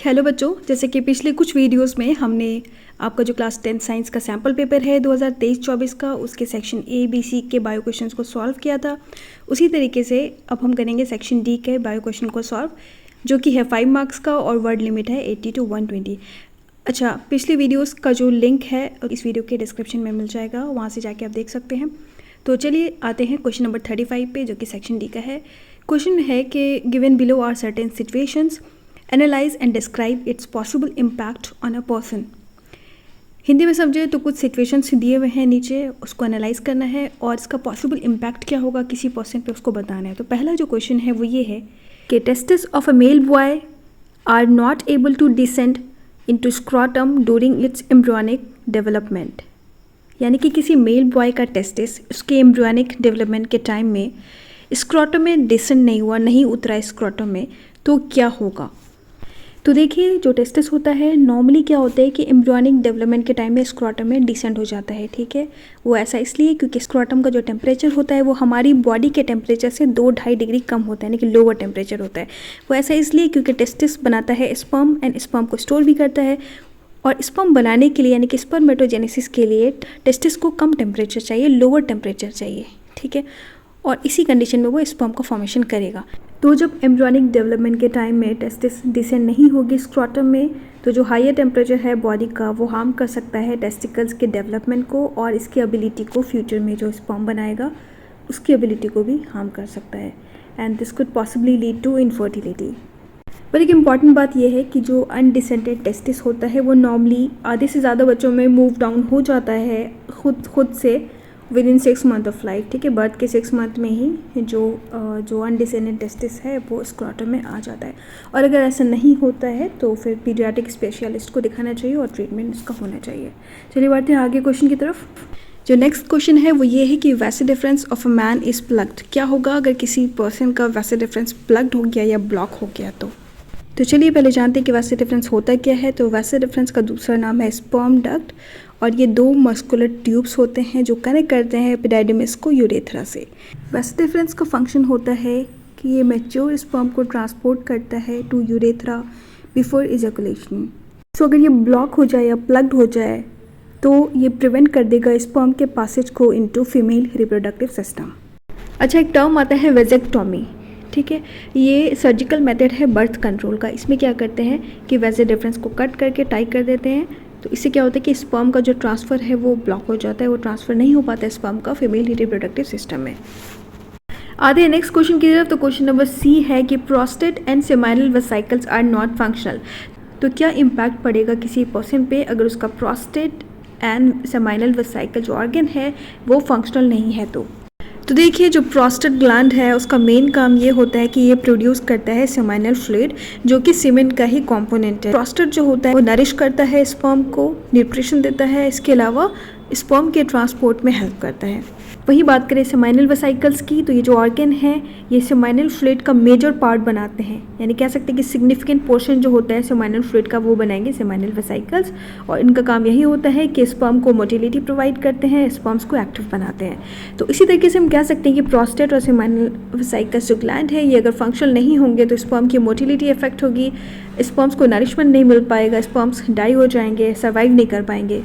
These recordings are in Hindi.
हेलो बच्चों, जैसे कि पिछले कुछ वीडियोस में हमने आपका जो क्लास 10 साइंस का सैम्पल पेपर है 2023-24 का, उसके सेक्शन ए बी सी के बायो क्वेश्चंस को सॉल्व किया था। उसी तरीके से अब हम करेंगे सेक्शन डी के बायो क्वेश्चन को सॉल्व, जो कि है 5 मार्क्स का और वर्ड लिमिट है 80 to 120। अच्छा, पिछले वीडियोज़ का जो लिंक है इस वीडियो के डिस्क्रिप्शन में मिल जाएगा, वहाँ से जाके आप देख सकते हैं। तो चलिए आते हैं क्वेश्चन नंबर 35 पे, जो कि सेक्शन डी का है। क्वेश्चन है कि given below are certain situations, analyse and describe its possible impact on a person. Hindi में समझे तो कुछ सिचुएशंस दिए हुए हैं नीचे, उसको एनालाइज करना है और इसका पॉसिबल इम्पैक्ट क्या होगा किसी पर्सन पे उसको बताना है। तो पहला जो क्वेश्चन है वो ये है कि testis of a male boy are not able to descend into scrotum during its embryonic development. यानी कि किसी मेल बॉय का टेस्टिस उसके एम्ब्रियोनिक डेवलपमेंट के टाइम में स्क्रॉटम में डिसेंड नहीं हुआ, नहीं उतरा स्क्रॉटम में, तो क्या होगा। तो देखिए, जो टेस्टिस होता है नॉर्मली क्या होता है कि एम्ब्रियोनिक डेवलपमेंट के टाइम में स्क्रॉटम में डिसेंड हो जाता है। ठीक है, वो ऐसा इसलिए क्योंकि स्क्रॉटम का जो टेम्परेचर होता है वो हमारी बॉडी के टेम्परेचर से 2-2.5 डिग्री कम होता है, यानी कि लोअर टेम्परेचर होता है। वो ऐसा इसलिए क्योंकि टेस्टिस बनाता है स्पर्म एंड स्पर्म को स्टोर भी करता है, और स्पर्म बनाने के लिए यानी कि स्पर्मेटोजेनेसिस के लिए टेस्टिस को कम टेम्परेचर चाहिए, लोअर टेम्परेचर चाहिए। ठीक है, और इसी कंडीशन में वो स्पर्म का फॉर्मेशन करेगा। तो जब एम्ब्रियोनिक डेवलपमेंट के टाइम में टेस्टिस डिसेंड नहीं होगी स्क्रॉटम में, तो जो हायर टेम्परेचर है बॉडी का वो हार्म कर सकता है टेस्टिकल्स के डेवलपमेंट को, और इसकी एबिलिटी को फ्यूचर में जो स्पर्म बनाएगा उसकी एबिलिटी को भी हार्म कर सकता है। And this could possibly lead to infertility. पर एक इम्पॉर्टेंट बात यह है कि जो अनडिसेंटेड टेस्टिस होता है वो नॉर्मली आधे से ज़्यादा बच्चों में मूव डाउन हो जाता है खुद से with in 6 month of life. ठीक है, बर्थ के 6 मंथ में ही जो अनडिसेंडेड टेस्टिस है वो स्क्रॉटम में आ जाता है। और अगर ऐसा नहीं होता है तो फिर पीडियाट्रिक स्पेशलिस्ट को दिखाना चाहिए और ट्रीटमेंट इसका होना चाहिए। चलिए बढ़ते हैं आगे क्वेश्चन की तरफ। जो नेक्स्ट क्वेश्चन है वो ये है कि वैसे difference of a man is plugged. क्या होगा अगर किसी पर्सन का वैसे डिफरेंस प्लग्ड हो गया या ब्लॉक हो गया तो चलिए पहले जानते हैं कि वैसे डिफरेंस होता क्या है। तो वैसे डिफरेंस का दूसरा नाम है स्पर्म डक्ट, और ये 2 मस्कुलर ट्यूब्स होते हैं जो कनेक्ट करते हैं एपिडाइडिमिस को यूरेथ्रा से। वैसे डिफरेंस का फंक्शन होता है कि ये मैच्योर स्पर्म को ट्रांसपोर्ट करता है टू यूरेथ्रा बिफोर इजैकुलेशन। सो अगर ये ब्लॉक हो जाए या प्लग्ड हो जाए तो ये प्रिवेंट कर देगा स्पर्म के पासेज को इनटू फीमेल रिप्रोडक्टिव सिस्टम। अच्छा, एक टर्म आता है वेजेक्टोमी। ठीक है, ये सर्जिकल मेथड है बर्थ कंट्रोल का। इसमें क्या करते हैं कि वैसे डिफरेंस को कट करके टाइट कर देते हैं, तो इससे क्या होता है कि स्पर्म का जो ट्रांसफ़र है वो ब्लॉक हो जाता है, वो ट्रांसफ़र नहीं हो पाता है स्पर्म का फीमेल रिप्रोडक्टिव सिस्टम में। आते हैं नेक्स्ट क्वेश्चन की तरफ। तो क्वेश्चन नंबर सी है कि prostate and seminal vesicles are not functional. तो क्या इम्पैक्ट पड़ेगा किसी पर्सन पे अगर उसका प्रोस्टेट एंड सेमाइनल वेसिकल जो ऑर्गन है वो फंक्शनल नहीं है। तो देखिए, जो प्रोस्टेट ग्लैंड है उसका मेन काम ये होता है कि ये प्रोड्यूस करता है सेमाइनल फ्लूइड, जो कि सीमेन का ही कंपोनेंट है। प्रोस्टेट जो होता है वो नरिश करता है स्पर्म को, न्यूट्रिशन देता है, इसके अलावा स्पर्म के ट्रांसपोर्ट में हेल्प करता है। वही बात करें सेमाइनल वेसिकल्स की, तो ये जो ऑर्गन है ये सेमाइनल फ्लूइड का मेजर पार्ट बनाते हैं, यानी कह सकते हैं कि सिग्निफिकेंट पोर्शन जो होता है सेमाइनल फ्लूइड का वो बनाएंगे सेमाइनल वेसिकल्स, और इनका काम यही होता है कि स्पर्म को मोटिलिटी प्रोवाइड करते हैं, स्पर्म्स को एक्टिव बनाते हैं। तो इसी तरीके से हम कह सकते हैं कि प्रोस्टेट और सेमाइनल वेसिकल्स जो ग्लैंड है ये अगर फंक्शनल नहीं होंगे तो स्पर्म की मोटिलिटी इफेक्ट होगी, स्पर्म्स को नरिशमेंट नहीं मिल पाएगा, स्पर्म्स डाई हो जाएंगे, सर्वाइव नहीं कर पाएंगे,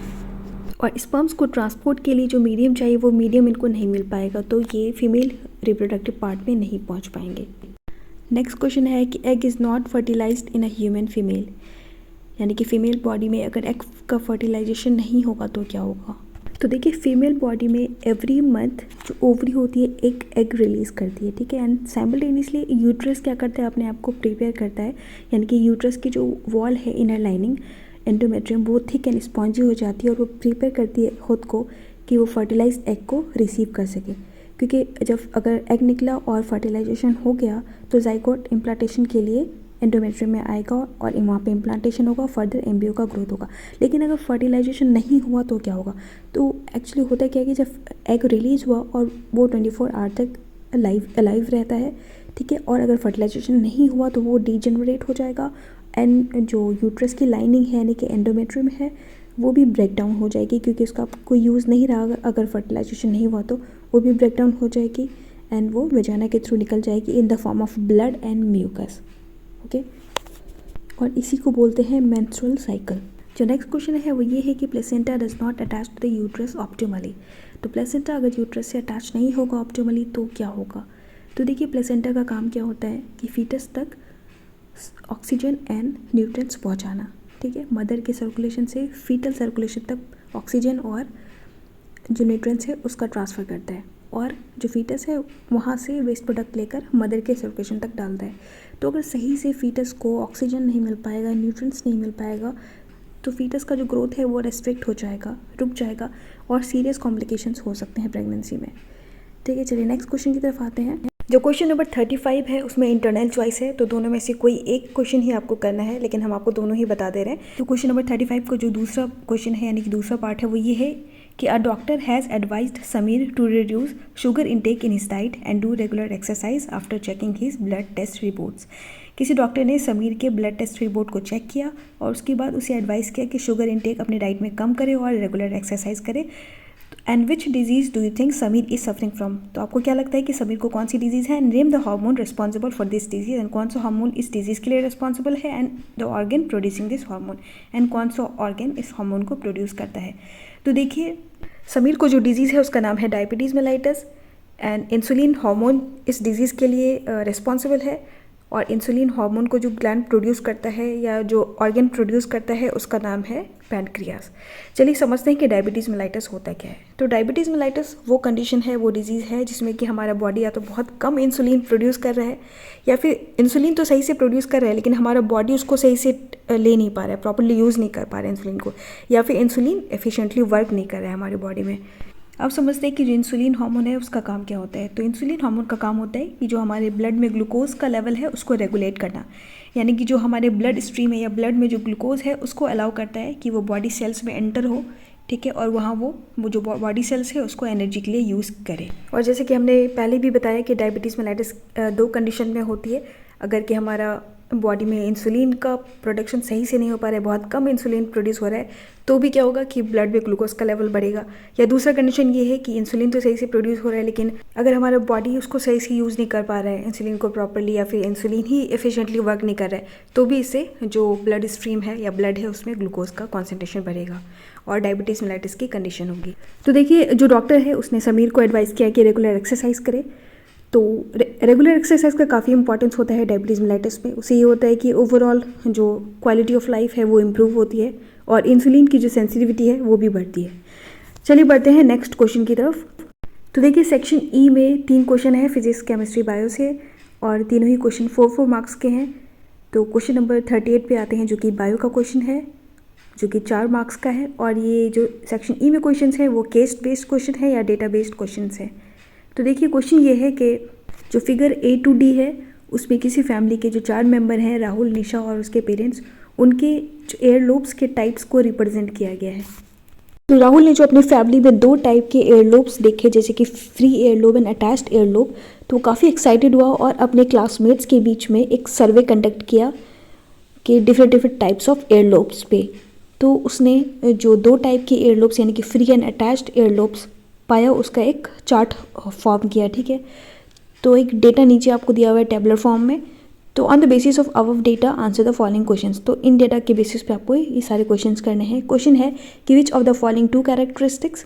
और स्पर्म्स को ट्रांसपोर्ट के लिए जो मीडियम चाहिए वो मीडियम इनको नहीं मिल पाएगा, तो ये फीमेल रिप्रोडक्टिव पार्ट में नहीं पहुंच पाएंगे। नेक्स्ट क्वेश्चन है कि egg is not fertilised in a human female. यानी कि फीमेल बॉडी में अगर एग का फर्टिलाइजेशन नहीं होगा तो क्या होगा। तो देखिए, फीमेल बॉडी में एवरी मंथ जो ओवरी होती है एक एग रिलीज़ करती है। ठीक है, एंड साइमल्टेनियसली यूट्रस क्या करता है, अपने आप को प्रिपेयर करता है, यानी कि यूट्रस की जो वॉल है इनर लाइनिंग एंडोमेट्रियम वो थिक एंड स्पॉन्जी हो जाती है, और वो प्रिपेयर करती है खुद को कि वो फर्टिलाइज एग को रिसीव कर सके। क्योंकि जब अगर एग निकला और फर्टिलाइजेशन हो गया तो जाइगोट इम्प्लांटेशन के लिए एंडोमेट्रियम में आएगा और वहाँ पे इम्प्लांटेशन होगा, फर्दर एम्ब्रियो का ग्रोथ होगा। लेकिन अगर फर्टिलाइजेशन नहीं हुआ तो क्या होगा। तो एक्चुअली होता क्या है कि जब एग रिलीज़ हुआ और वो 24 आवर तक अलाइव रहता है। ठीक है, और अगर फर्टिलाइजेशन नहीं हुआ तो वो डीजेनरेट हो जाएगा, एंड जो यूट्रस की लाइनिंग है यानी कि एंडोमेट्रियम है वो भी ब्रेक डाउन हो जाएगी, क्योंकि उसका कोई यूज़ नहीं रहा अगर फर्टिलाइजेशन नहीं हुआ तो वो भी ब्रेक डाउन हो जाएगी, एंड वो वजाना के थ्रू निकल जाएगी in the form of blood and mucus. Okay, और इसी को बोलते हैं मेंस्ट्रुअल साइकिल। जो नेक्स्ट क्वेश्चन है वो ये है कि placenta does not attach to the uterus optimally. तो प्लेसेंटा अगर यूट्रस से अटैच नहीं होगा ऑप्टिमली तो क्या होगा? तो देखिए प्लेसेंटा का काम क्या होता है कि फीटस तक ऑक्सीजन एंड न्यूट्रिएंट्स पहुंचाना, ठीक है। मदर के सर्कुलेशन से फीटल सर्कुलेशन तक ऑक्सीजन और जो न्यूट्रिएंट्स है उसका ट्रांसफ़र करता है, और जो फीटस है वहाँ से वेस्ट प्रोडक्ट लेकर मदर के सर्कुलेशन तक डालता है। तो अगर सही से फीटस को ऑक्सीजन नहीं मिल पाएगा, न्यूट्रिएंट्स नहीं मिल पाएगा, तो फीटस का जो ग्रोथ है वो रेस्ट्रिक्ट हो जाएगा, रुक जाएगा, और सीरियस कॉम्प्लिकेशंस हो सकते हैं प्रेगनेंसी में, ठीक है। चलिए नेक्स्ट क्वेश्चन की तरफ आते हैं। जो क्वेश्चन नंबर 35 है उसमें इंटरनल चॉइस है, तो दोनों में से कोई एक क्वेश्चन ही आपको करना है, लेकिन हम आपको दोनों ही बता दे रहे हैं। तो क्वेश्चन नंबर 35 का जो दूसरा क्वेश्चन है यानी कि दूसरा पार्ट है वो ये है कि a doctor has advised Sameer to reduce sugar intake in his diet and do regular exercise after checking his blood test reports. किसी डॉक्टर ने समीर के ब्लड टेस्ट रिपोर्ट को चेक किया और उसके बाद उसे एडवाइस किया कि शुगर इनटेक अपनी डाइट में कम करे और रेगुलर एक्सरसाइज करे। And which disease do you think Sameer is suffering from? तो आपको क्या लगता है कि समीर को कौन सी डिजीज़ है? Name the hormone responsible for this disease, and कौन सा हार्मोन इस डिजीज़ के लिए रिस्पॉन्सिबल है, and the organ producing this hormone, and कौन सा ऑर्गन इस हार्मोन को प्रोड्यूस करता है। तो देखिए समीर को जो डिजीज़ है उसका नाम है diabetes mellitus, and insulin hormone इस डिजीज़ के लिए रिस्पॉन्सिबल है, और इंसुलिन हार्मोन को जो ग्लैंड प्रोड्यूस करता है या जो ऑर्गन प्रोड्यूस करता है उसका नाम है पैनक्रियास। चलिए समझते हैं कि डायबिटीज़ मेलाइटस होता क्या है। तो डायबिटीज़ मेलाइटस वो कंडीशन है, वो डिजीज़ है जिसमें कि हमारा बॉडी या तो बहुत कम इंसुलिन प्रोड्यूस कर रहा है, या फिर इंसुलिन तो सही से प्रोड्यूस कर रहा है लेकिन हमारा बॉडी उसको सही से ले नहीं पा रहा है, प्रॉपर्ली यूज़ नहीं कर पा रहा है इंसुलिन को, या फिर इंसुलिन एफिशिएंटली वर्क नहीं कर रहा है हमारी बॉडी में। अब समझते हैं कि जो इंसुलिन हार्मोन है उसका काम क्या होता है। तो इंसुलिन हार्मोन का काम होता है कि जो हमारे ब्लड में ग्लूकोज का लेवल है उसको रेगुलेट करना, यानी कि जो हमारे ब्लड स्ट्रीम है या ब्लड में जो ग्लूकोज है उसको अलाउ करता है कि वो बॉडी सेल्स में एंटर हो, ठीक है, और वहाँ वो जो बॉडी सेल्स है उसको एनर्जी के लिए यूज़ करे। और जैसे कि हमने पहले भी बताया कि डायबिटीज़ मेलाइटस दो कंडीशन में होती है। अगर कि हमारा बॉडी में इंसुलिन का प्रोडक्शन सही से नहीं हो पा रहा है, बहुत कम इंसुलिन प्रोड्यूस हो रहा है, तो भी क्या होगा कि ब्लड में ग्लूकोज का लेवल बढ़ेगा। या दूसरा कंडीशन ये है कि इंसुलिन तो सही से प्रोड्यूस हो रहा है लेकिन अगर हमारा बॉडी उसको सही से यूज़ नहीं कर पा रहा है इंसुलिन को प्रॉपर्ली, या फिर इंसुलिन ही एफिशिएंटली वर्क नहीं कर रहा है, तो भी इससे जो ब्लड स्ट्रीम है या ब्लड है उसमें ग्लूकोज का कॉन्सेंट्रेशन बढ़ेगा और डायबिटीज़ मेलाइटिस की कंडीशन होगी। तो देखिए जो डॉक्टर है उसने समीर को एडवाइस किया कि रेगुलर एक्सरसाइज करे। तो रेगुलर एक्सरसाइज का काफ़ी इंपॉर्टेंस होता है डायबिटीज़ मेलाइटिस में। उससे ये होता है कि ओवरऑल जो क्वालिटी ऑफ लाइफ है वो इम्प्रूव होती है और इंसुलिन की जो सेंसिटिविटी है वो भी बढ़ती है। चलिए बढ़ते हैं नेक्स्ट क्वेश्चन की तरफ। तो देखिए सेक्शन ई में 3 क्वेश्चन है फिजिक्स, केमिस्ट्री, बायो से, और तीनों ही क्वेश्चन 4 मार्क्स के हैं। तो क्वेश्चन नंबर 38 पे आते हैं जो कि बायो का क्वेश्चन है जो कि 4 मार्क्स का है, और ये जो सेक्शन ई में क्वेश्चन है वो केस बेस्ड क्वेश्चन है या डेटा बेस्ड क्वेश्चन है। तो देखिए क्वेश्चन ये है कि जो फिगर A to D है उसमें किसी फैमिली के जो 4 मेंबर हैं, राहुल, निशा और उसके पेरेंट्स, उनके जो एयर लोब्स के टाइप्स को रिप्रेजेंट किया गया है। तो राहुल ने जो अपनी फैमिली में 2 टाइप के एयर लोब्स देखे, जैसे कि free ear lobe and attached ear lobe, तो वो काफ़ी एक्साइटेड हुआ और अपने क्लासमेट्स के बीच में एक सर्वे कंडक्ट किया कि different types of air lobes पे। तो उसने जो 2 टाइप के एयर लोब्स यानी कि free and attached air lobes पाया, उसका एक चार्ट फॉर्म किया, ठीक है। तो एक डेटा नीचे आपको दिया हुआ है टेबलर फॉर्म में। तो on the basis of above data answer the following questions. तो इन डेटा के बेसिस पे आपको ये सारे क्वेश्चंस करने हैं। क्वेश्चन है कि which of the following 2 characteristics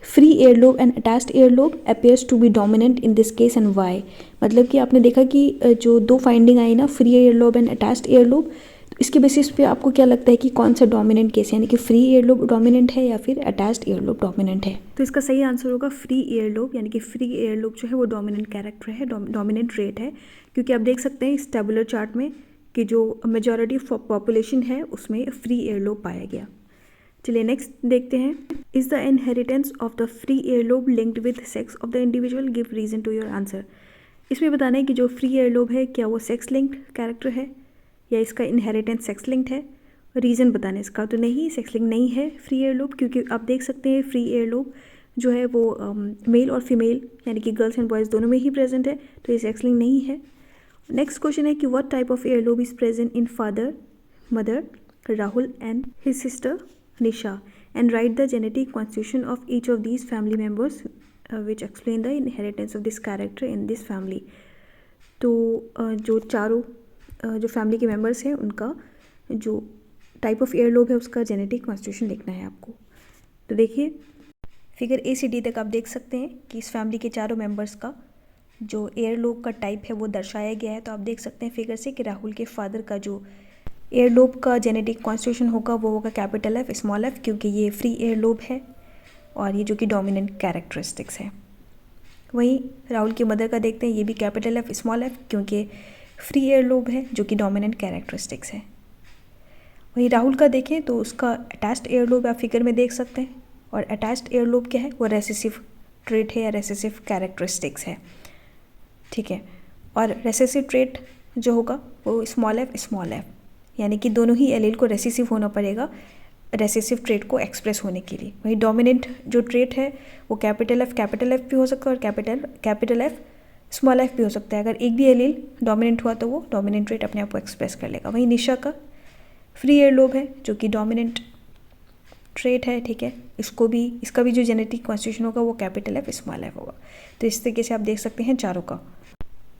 free ear lobe and attached ear lobe appears to be dominant in this case and why. मतलब कि आपने देखा कि जो 2 फाइंडिंग आई ना, free ear lobe and attached ear lobe, इसके बेसिस पे आपको क्या लगता है कि कौन सा डोमिनेंट केस है, यानी कि फ्री एयर लोब डोमिनेंट है या फिर अटैच्ड एयर लोब डोमिनेंट है। तो इसका सही आंसर होगा फ्री एयर लोब, यानी कि फ्री एयर लोब जो है वो डोमिनेंट कैरेक्टर है, डोमिनेंट रेट है, क्योंकि आप देख सकते हैं इस टेबुलर चार्ट में कि जो मेजॉरिटी पॉपुलेशन है उसमें फ्री एयर लोब पाया गया। चलिए नेक्स्ट देखते हैं। Is the inheritance of the free ear lobe linked with sex of the individual, give reason to your answer. इसमें बताना है कि जो फ्री एयर लोब है क्या वो सेक्स लिंक्ड कैरेक्टर है या इसका इनहेरिटेंस सेक्स लिंक्ड है। रीज़न बताना इसका, तो नहीं, सेक्स लिंक नहीं है फ्री एयर लोब, क्योंकि आप देख सकते हैं फ्री एयर लोब जो है वो मेल और फीमेल यानी कि गर्ल्स एंड बॉयज़ दोनों में ही प्रेजेंट है, तो ये सेक्स लिंक नहीं है। नेक्स्ट क्वेश्चन है कि what type of air lobe is present in father, mother, Rahul and his sister Nisha, and right the genetic constitution of each of these family members which explain the inheritance of this character in this family. तो जो चारों जो फैमिली के मेम्बर्स हैं उनका जो टाइप ऑफ ईयरलोब है उसका जेनेटिक कॉन्स्टिट्यूशन लिखना है आपको। तो देखिए फिगर ए से डी तक आप देख सकते हैं कि इस फैमिली के चारों मेंबर्स का जो ईयरलोब का टाइप है वो दर्शाया गया है। तो आप देख सकते हैं फिगर से कि राहुल के फादर का जो ईयरलोब का जेनेटिक कॉन्स्टिट्यूशन होगा वो होगा कैपिटल एफ स्मॉल एफ, क्योंकि ये फ्री ईयरलोब है और ये जो कि डोमिनेंट कैरेक्टरिस्टिक्स है। वहीं राहुल की मदर का देखते हैं, ये भी कैपिटल एफ स्मॉल एफ, क्योंकि फ्री ईयरलोब है जो कि डोमिनेंट कैरेक्टरिस्टिक्स है। वहीं राहुल का देखें तो उसका अटैच्ड ईयरलोब आप फिगर में देख सकते हैं, और अटैच्ड ईयरलोब क्या है, वो रेसेसिव ट्रेट है या रेसेसिव कैरेक्टरिस्टिक्स है, ठीक है। और रेसेसिव ट्रेट जो होगा वो स्मॉल एफ, यानी कि दोनों ही एलील को रेसेसिव होना पड़ेगा रेसेसिव ट्रेट को एक्सप्रेस होने के लिए। वहीं डोमिनेंट जो ट्रेट है वो कैपिटल एफ भी हो सकता है और कैपिटल एफ स्मॉल एफ भी हो सकता है। अगर एक भी एलील डोमिनेंट हुआ तो वो डोमिनेंट ट्रेट अपने आप को एक्सप्रेस कर लेगा। वहीं निशा का फ्री ईयरलोब है जो कि डोमिनेंट ट्रेट है, ठीक है। इसका भी जो जेनेटिक कॉन्स्टिट्यूशन होगा वो कैपिटल एफ स्मॉल एफ होगा। तो इस तरीके से आप देख सकते हैं चारों का।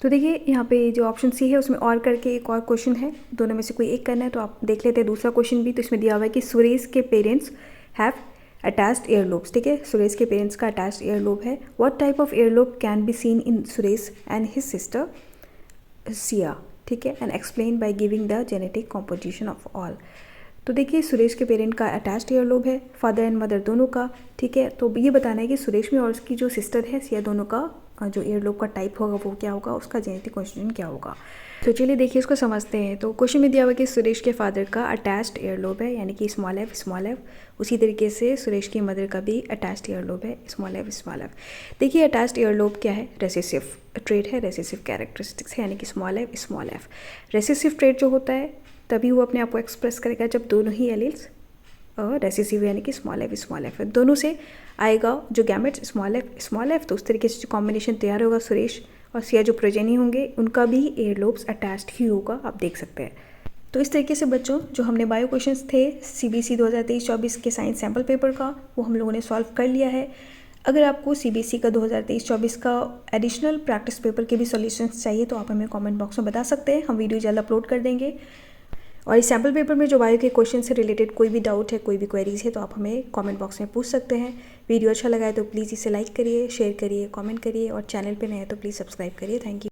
तो देखिए यहाँ पे जो ऑप्शन सी है उसमें और करके एक और क्वेश्चन है, दोनों में से कोई एक करना है। तो आप देख लेते हैं दूसरा क्वेश्चन भी। तो इसमें दिया हुआ है कि सुरेश के पेरेंट्स हैव अटैच्ड ईयरलोब्स, ठीक है। सुरेश के पेरेंट्स का अटैच्ड ईयरलोब है। What type of earlobe can be seen in Suresh and his sister Siya, ठीक है, and explain by giving the genetic composition of all. तो देखिए सुरेश के पेरेंट का अटैच्ड ईयरलोब है, फादर एंड मदर दोनों का, ठीक है। तो ये बताना है कि सुरेश में और उसकी जो सिस्टर है सिया दोनों का जो ईयरलोब का टाइप होगा वो क्या होगा, उसका जेनेटिक कॉन्स्टिट्यूशन क्या होगा। तो चलिए देखिए इसको समझते हैं। तो क्वेश्चन में दिया हुआ कि सुरेश के फादर का अटैच्ड ईयरलोब है, यानी कि स्मॉल एफ। उसी तरीके से सुरेश की मदर का भी अटैच्ड ईयरलोब है, स्मॉल एफ। देखिए अटैच्ड ईयरलोब क्या है, रेसेसिव ट्रेट है, रेसेसिव कैरेक्टरिस्टिक्स है, यानी कि स्मॉल एफ। रेसेसिव ट्रेट जो होता है तभी वो अपने आप को एक्सप्रेस करेगा जब दोनों ही एलील्स रेसेसिव यानी कि स्मॉल एफ दोनों से आएगा जो गैमेट्स स्मॉल एफ। तो उस तरीके से जो कॉम्बिनेशन तैयार होगा सुरेश और सिया जो प्रोजेनी होंगे उनका भी ईयरलोब्स अटैच्ड ही होगा, आप देख सकते हैं। तो इस तरीके से बच्चों जो हमने बायो क्वेश्चंस थे CBSE 2023-24 के साइंस सैम्पल पेपर का वो हम लोगों ने सॉल्व कर लिया है। अगर आपको CBSE का 2023-24 का एडिशनल प्रैक्टिस पेपर के भी सॉल्यूशंस चाहिए तो आप हमें कमेंट बॉक्स में बता सकते हैं, हम वीडियो जल्द अपलोड कर देंगे। और इस सैम्पल पेपर में जो बायो के क्वेश्चन से रिलेटेड कोई भी डाउट है, कोई भी क्वेरीज है तो आप हमें कमेंट बॉक्स में पूछ सकते हैं। वीडियो अच्छा लगा है तो प्लीज़ इसे लाइक करिए, शेयर करिए, कमेंट करिए और चैनल पे नए हैं तो प्लीज़ सब्सक्राइब करिए। Thank you.